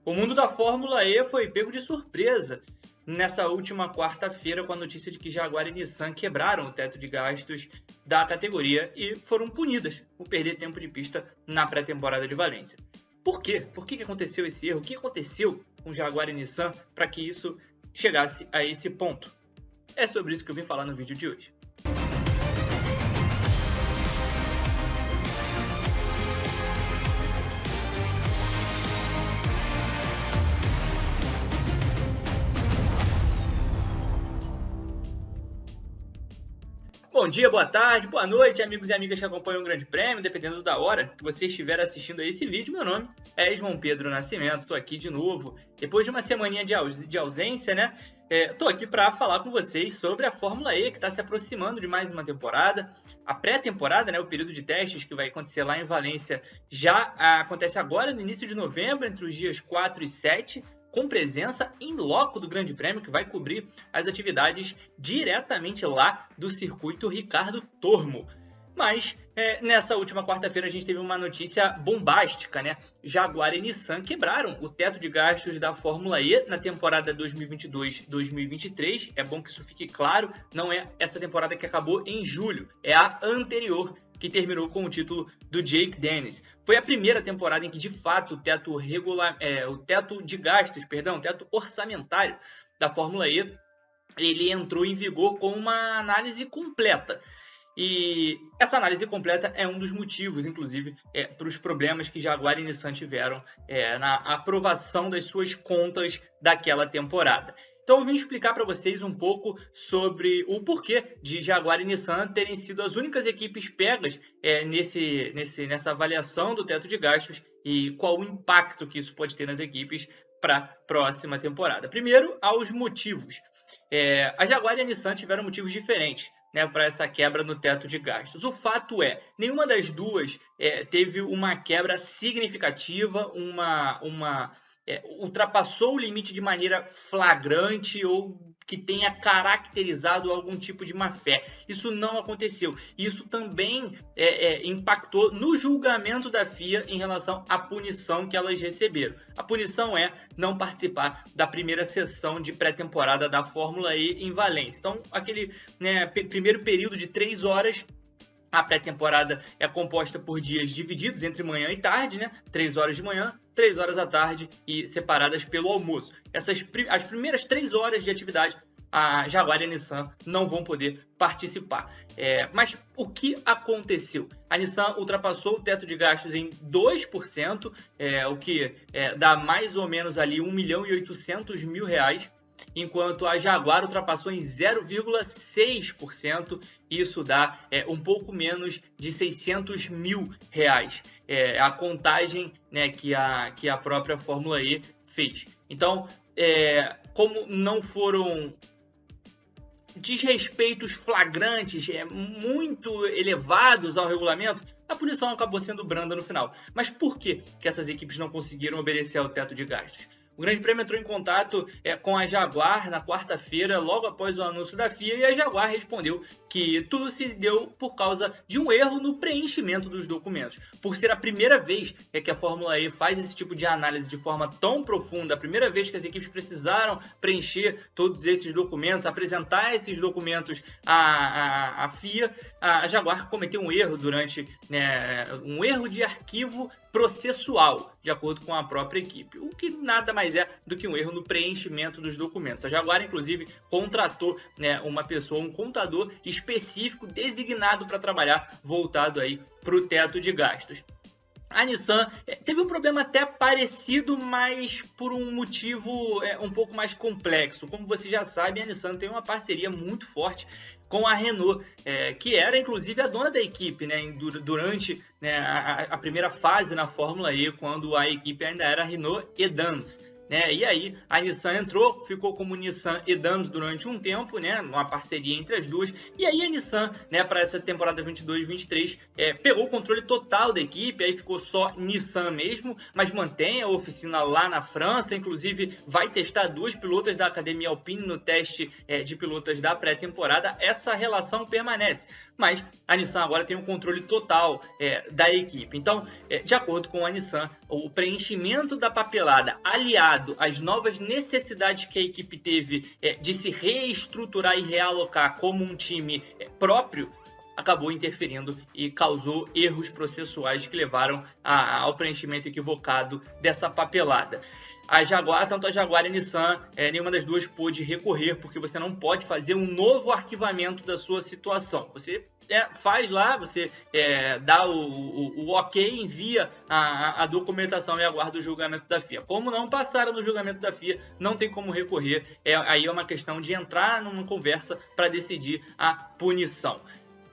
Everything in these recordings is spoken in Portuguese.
O mundo da Fórmula E foi pego de surpresa nessa última quarta-feira com a notícia de que Jaguar e Nissan quebraram o teto de gastos da categoria e foram punidas por perder tempo de pista na pré-temporada de Valência. Por quê? Por que aconteceu esse erro? O que aconteceu com Jaguar e Nissan para que isso chegasse a esse ponto? É sobre isso que eu vim falar no vídeo de hoje. Bom dia, boa tarde, boa noite, amigos e amigas que acompanham o Grande Prêmio, dependendo da hora que você estiver assistindo a esse vídeo. Meu nome é João Pedro Nascimento, estou aqui de novo, depois de uma semaninha de ausência, né? Estou aqui para falar com vocês sobre a Fórmula E, que está se aproximando de mais uma temporada. A pré-temporada, né, o período de testes que vai acontecer lá em Valência, já acontece agora, no início de novembro, entre os dias 4 e 7, com presença em loco do Grande Prêmio, que vai cobrir as atividades diretamente lá do circuito Ricardo Tormo. Mas nessa última quarta-feira a gente teve uma notícia bombástica, né? Jaguar e Nissan quebraram o teto de gastos da Fórmula E na temporada 2022-2023. É bom que isso fique claro, não é essa temporada que acabou em julho, é a anterior, que terminou com o título do Jake Dennis. Foi a primeira temporada em que, de fato, o teto de gastos, o teto orçamentário da Fórmula E, ele entrou em vigor com uma análise completa. E essa análise completa é um dos motivos, inclusive, para os problemas que Jaguar e Nissan tiveram na aprovação das suas contas daquela temporada. Então eu vim explicar para vocês um pouco sobre o porquê de Jaguar e Nissan terem sido as únicas equipes pegas nessa avaliação do teto de gastos e qual o impacto que isso pode ter nas equipes para a próxima temporada. Primeiro, aos motivos. A Jaguar e a Nissan tiveram motivos diferentes, né, para essa quebra no teto de gastos. O fato é, nenhuma das duas teve uma quebra significativa, ultrapassou o limite de maneira flagrante ou que tenha caracterizado algum tipo de má-fé. Isso não aconteceu. Isso também impactou no julgamento da FIA em relação à punição que elas receberam. A punição é não participar da primeira sessão de pré-temporada da Fórmula E em Valência. Então, aquele primeiro período de 3 horas, a pré-temporada é composta por dias divididos entre manhã e tarde, né? 3 horas de manhã, 3 horas à tarde e separadas pelo almoço. As primeiras 3 horas de atividade, a Jaguar e a Nissan não vão poder participar. Mas o que aconteceu? A Nissan ultrapassou o teto de gastos em 2%, o que dá mais ou menos ali R$1.800.000, enquanto a Jaguar ultrapassou em 0,6%, isso dá um pouco menos de R$600.000. A contagem, né, que a própria Fórmula E fez. Então, como não foram desrespeitos flagrantes, muito elevados ao regulamento, a punição acabou sendo branda no final. Mas por que essas equipes não conseguiram obedecer ao teto de gastos? O Grande Prêmio entrou em contato com a Jaguar na quarta-feira, logo após o anúncio da FIA, e a Jaguar respondeu que tudo se deu por causa de um erro no preenchimento dos documentos. Por ser a primeira vez que a Fórmula E faz esse tipo de análise de forma tão profunda, a primeira vez que as equipes precisaram preencher todos esses documentos, apresentar esses documentos à FIA, a Jaguar cometeu um erro um erro de arquivo processual, de acordo com a própria equipe, o que nada mais é do que um erro no preenchimento dos documentos. A Jaguar, inclusive, contratou uma pessoa, um contador específico designado para trabalhar voltado aí para o teto de gastos. A Nissan teve um problema até parecido, mas por um motivo um pouco mais complexo. Como você já sabe, a Nissan tem uma parceria muito forte com a Renault, que era inclusive a dona da equipe, né, durante a primeira fase na Fórmula E, quando a equipe ainda era Renault e Dams. E aí a Nissan entrou, ficou como Nissan e Dams durante um tempo, uma parceria entre as duas, e aí a Nissan, para essa temporada 22-23, pegou o controle total da equipe, aí ficou só Nissan mesmo, mas mantém a oficina lá na França, inclusive vai testar 2 pilotas da Academia Alpine no teste de pilotas da pré-temporada. Essa relação permanece. mas a Nissan agora tem um controle total da equipe. Então, de acordo com a Nissan, o preenchimento da papelada aliado às novas necessidades que a equipe teve de se reestruturar e realocar como um time próprio, acabou interferindo e causou erros processuais que levaram ao preenchimento equivocado dessa papelada. Tanto a Jaguar e a Nissan, nenhuma das duas pôde recorrer, porque você não pode fazer um novo arquivamento da sua situação. Você faz lá, você dá o ok, envia a documentação e aguarda o julgamento da FIA. Como não passaram no julgamento da FIA, não tem como recorrer. Aí é uma questão de entrar numa conversa para decidir a punição.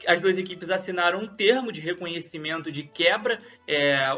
As duas equipes assinaram um termo de reconhecimento de quebra,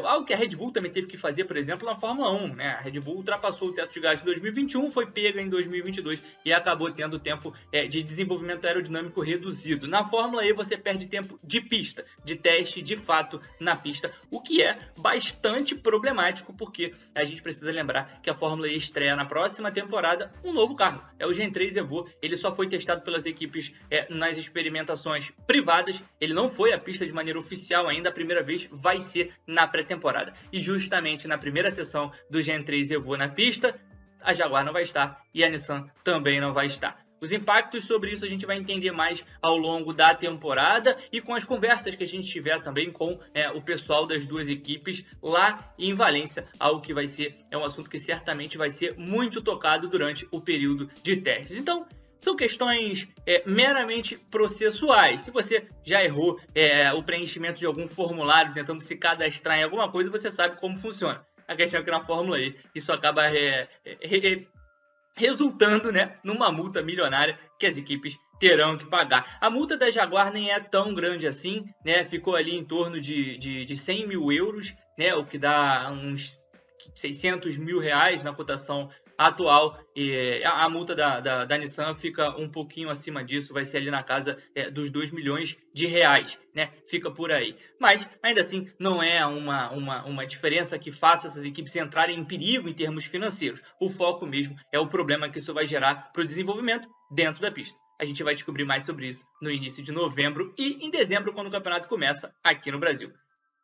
algo que a Red Bull também teve que fazer, por exemplo, na Fórmula 1. Né? A Red Bull ultrapassou o teto de gás em 2021, foi pega em 2022 e acabou tendo tempo de desenvolvimento aerodinâmico reduzido. Na Fórmula E você perde tempo de pista, de teste de fato na pista, o que é bastante problemático, porque a gente precisa lembrar que a Fórmula E estreia na próxima temporada um novo carro. É o Gen 3 Evo, ele só foi testado pelas equipes nas experimentações privadas. Ele não foi à pista de maneira oficial ainda, a primeira vez vai ser na pré-temporada. E justamente na primeira sessão do Gen 3 Evo na pista, a Jaguar não vai estar e a Nissan também não vai estar. Os impactos sobre isso a gente vai entender mais ao longo da temporada e com as conversas que a gente tiver também com o pessoal das duas equipes lá em Valência, algo que vai ser um assunto que certamente vai ser muito tocado durante o período de testes. Então, são questões meramente processuais. Se você já errou o preenchimento de algum formulário tentando se cadastrar em alguma coisa, você sabe como funciona. A questão é que na Fórmula E isso acaba resultando, né, numa multa milionária que as equipes terão que pagar. A multa da Jaguar nem é tão grande assim, né? Ficou ali em torno de 100 mil euros, né? O que dá uns 600 mil reais na cotação atual, e a multa da Nissan fica um pouquinho acima disso, vai ser ali na casa dos 2 milhões de reais, né? Fica por aí. Mas, ainda assim, não é uma diferença que faça essas equipes entrarem em perigo em termos financeiros. O foco mesmo é o problema que isso vai gerar para o desenvolvimento dentro da pista. A gente vai descobrir mais sobre isso no início de novembro e em dezembro, quando o campeonato começa aqui no Brasil.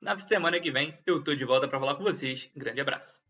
Na semana que vem, eu estou de volta para falar com vocês. Um grande abraço.